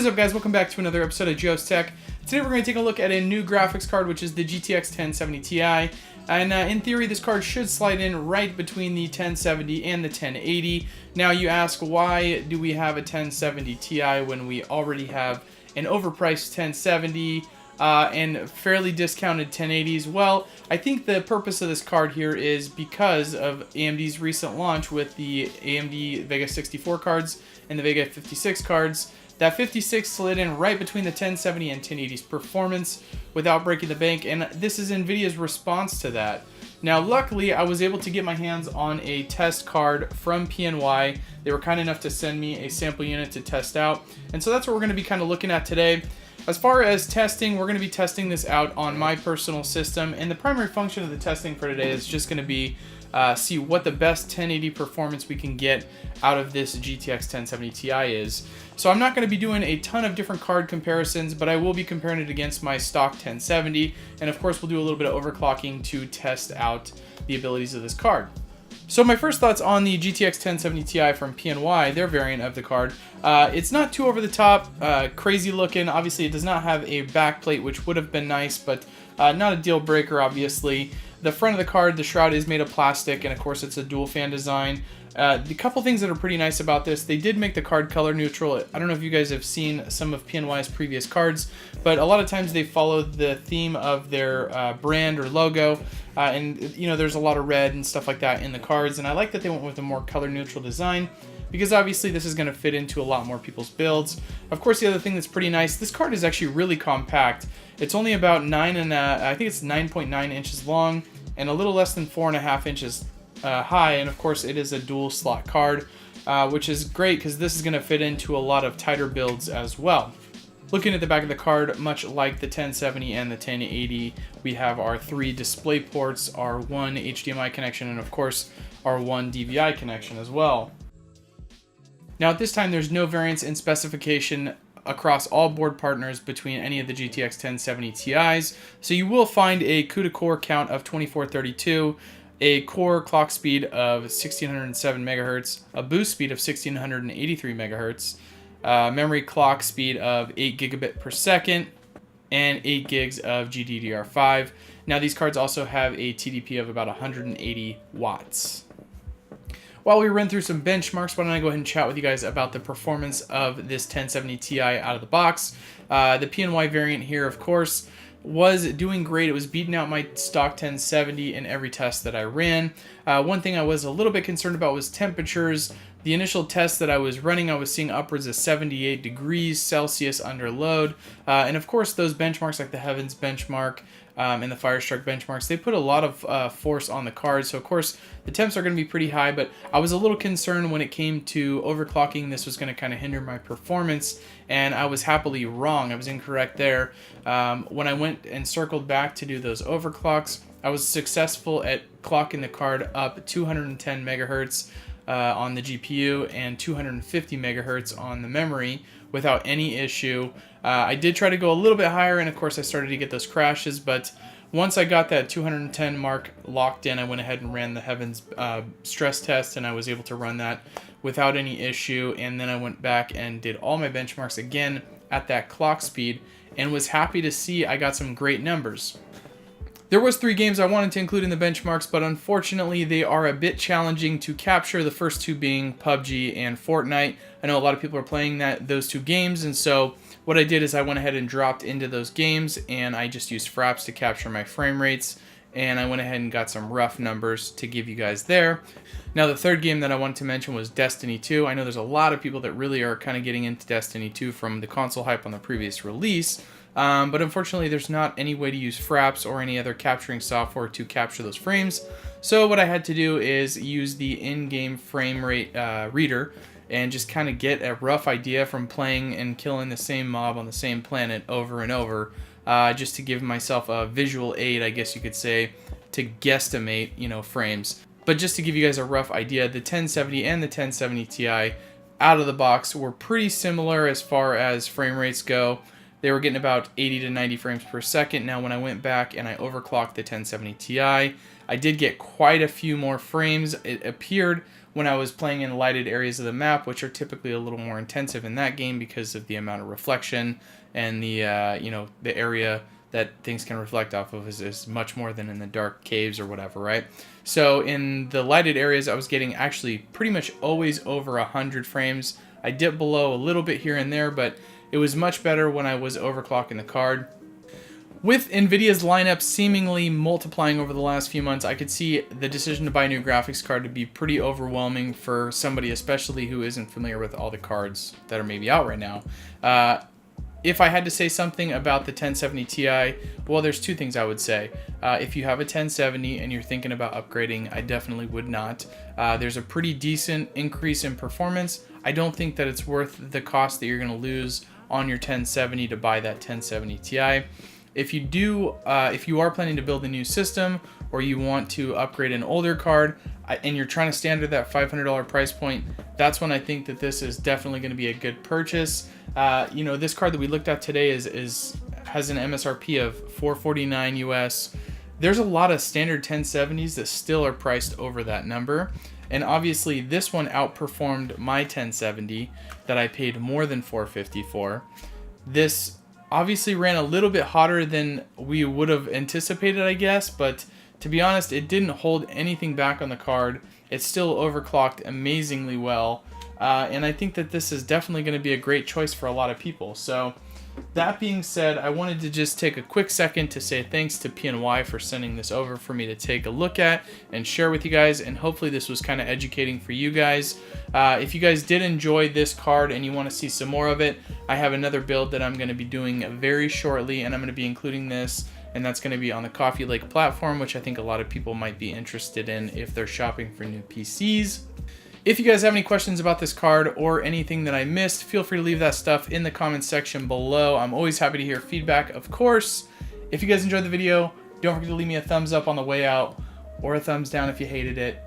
What is up, guys? Welcome back to another episode of Joe's Tech. Today we're going to take a look at a new graphics card, which is the GTX 1070 Ti. And in theory, this card should slide in right between the 1070 and the 1080. Now you ask, why do we have a 1070 Ti when we already have an overpriced 1070 and fairly discounted 1080s? Well, I think the purpose of this card here is because of AMD's recent launch with the AMD Vega 64 cards and the Vega 56 cards. That 56 slid in right between the 1070 and 1080's performance without breaking the bank, and this is NVIDIA's response to that. Now, luckily, I was able to get my hands on a test card from PNY. They were kind enough to send me a sample unit to test out, and so that's what we're going to be kind of looking at today. As far as testing, we're going to be testing this out on my personal system, and the primary function of the testing for today is just going to be see what the best 1080 performance we can get out of this GTX 1070 Ti is. So I'm not going to be doing a ton of different card comparisons, but I will be comparing it against my stock 1070, and of course we'll do a little bit of overclocking to test out the abilities of this card. So my first thoughts on the GTX 1070 Ti from PNY, their variant of the card. It's not too over the top, crazy looking. Obviously it does not have a back plate, which would have been nice, but not a deal breaker, obviously. The front of the card, the shroud is made of plastic, and of course it's a dual fan design. The couple things that are pretty nice about this, they did make the card color neutral. I don't know if you guys have seen some of PNY's previous cards, but a lot of times they follow the theme of their brand or logo, and you know, there's a lot of red and stuff like that in the cards, and I like that they went with a more color neutral design, because obviously this is going to fit into a lot more people's builds. Of course, the other thing that's pretty nice, this card is actually really compact. It's only about I think it's 9.9 inches long and a little less than 4.5 inches high, and of course it is a dual slot card, which is great because this is going to fit into a lot of tighter builds as well. Looking at the back of the card, much like the 1070 and the 1080, we have our 3 display ports, our 1 HDMI connection, and of course our 1 DVI connection as well. Now at this time there's no variance in specification across all board partners between any of the GTX 1070 Ti's, so you will find a CUDA core count of 2432, a core clock speed of 1607 MHz, a boost speed of 1683 MHz, memory clock speed of 8 gigabit per second, and 8 gigs of GDDR5. Now these cards also have a TDP of about 180 watts. While we run through some benchmarks, why don't I go ahead and chat with you guys about the performance of this 1070 Ti out of the box. The PNY variant here, of course, was doing great. It was beating out my stock 1070 in every test that I ran. One thing I was a little bit concerned about was temperatures. The initial test that I was running, I was seeing upwards of 78 degrees Celsius under load. And of course, those benchmarks like the Heavens benchmark and the Firestruck benchmarks, they put a lot of force on the card. So of course, the temps are going to be pretty high, but I was a little concerned when it came to overclocking. This was going to kind of hinder my performance, and I was happily wrong. I was incorrect there. When I went and circled back to do those overclocks, I was successful at clocking the card up 210 megahertz on the GPU and 250 megahertz on the memory without any issue. I did try to go a little bit higher, and of course I started to get those crashes, but once I got that 210 mark locked in, I went ahead and ran the Heavens stress test, and I was able to run that without any issue. And then I went back and did all my benchmarks again at that clock speed, and was happy to see I got some great numbers. There was 3 games I wanted to include in the benchmarks, but unfortunately they are a bit challenging to capture, the first 2 being PUBG and Fortnite. I know a lot of people are playing those 2 games, and so what I did is I went ahead and dropped into those games, and I just used fraps to capture my frame rates, and I went ahead and got some rough numbers to give you guys there. Now the 3rd game that I wanted to mention was Destiny 2. I know there's a lot of people that really are kind of getting into Destiny 2 from the console hype on the previous release. But unfortunately there's not any way to use fraps or any other capturing software to capture those frames. So what I had to do is use the in-game frame rate reader and just kind of get a rough idea from playing and killing the same mob on the same planet over and over, just to give myself a visual aid, I guess you could say, to guesstimate, you know, frames. But just to give you guys a rough idea, the 1070 and the 1070 Ti out of the box were pretty similar as far as frame rates go. They were getting about 80 to 90 frames per second. Now when I went back and I overclocked the 1070 Ti, I did get quite a few more frames. It appeared when I was playing in lighted areas of the map, which are typically a little more intensive in that game because of the amount of reflection and the the area that things can reflect off of is much more than in the dark caves or whatever, right? So in the lighted areas, I was getting actually pretty much always over 100 frames. I dipped below a little bit here and there, but it was much better when I was overclocking the card. With NVIDIA's lineup seemingly multiplying over the last few months, I could see the decision to buy a new graphics card to be pretty overwhelming for somebody, especially who isn't familiar with all the cards that are maybe out right now. If I had to say something about the 1070 Ti, well, there's two things I would say. If you have a 1070 and you're thinking about upgrading, I definitely would not. There's a pretty decent increase in performance. I don't think that it's worth the cost that you're going to lose on your 1070 to buy that 1070 Ti. If you are planning to build a new system or you want to upgrade an older card and you're trying to stand at that $500 price point, that's when I think that this is definitely going to be a good purchase. This card that we looked at today has an MSRP of $449 US. There's a lot of standard 1070s that still are priced over that number. And obviously this one outperformed my 1070 that I paid more than $450 for. This obviously ran a little bit hotter than we would have anticipated, I guess, but to be honest, it didn't hold anything back on the card. It still overclocked amazingly well, and I think that this is definitely going to be a great choice for a lot of people. So that being said, I wanted to just take a quick second to say thanks to PNY for sending this over for me to take a look at and share with you guys, and hopefully this was kind of educating for you guys. If you guys did enjoy this card and you want to see some more of it, I have another build that I'm going to be doing very shortly, and I'm going to be including this, and that's going to be on the Coffee Lake platform, which I think a lot of people might be interested in if they're shopping for new PCs. If you guys have any questions about this card or anything that I missed, feel free to leave that stuff in the comments section below. I'm always happy to hear feedback, of course. If you guys enjoyed the video, don't forget to leave me a thumbs up on the way out or a thumbs down if you hated it.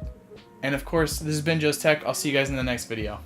And of course, this has been Joe's Tech. I'll see you guys in the next video.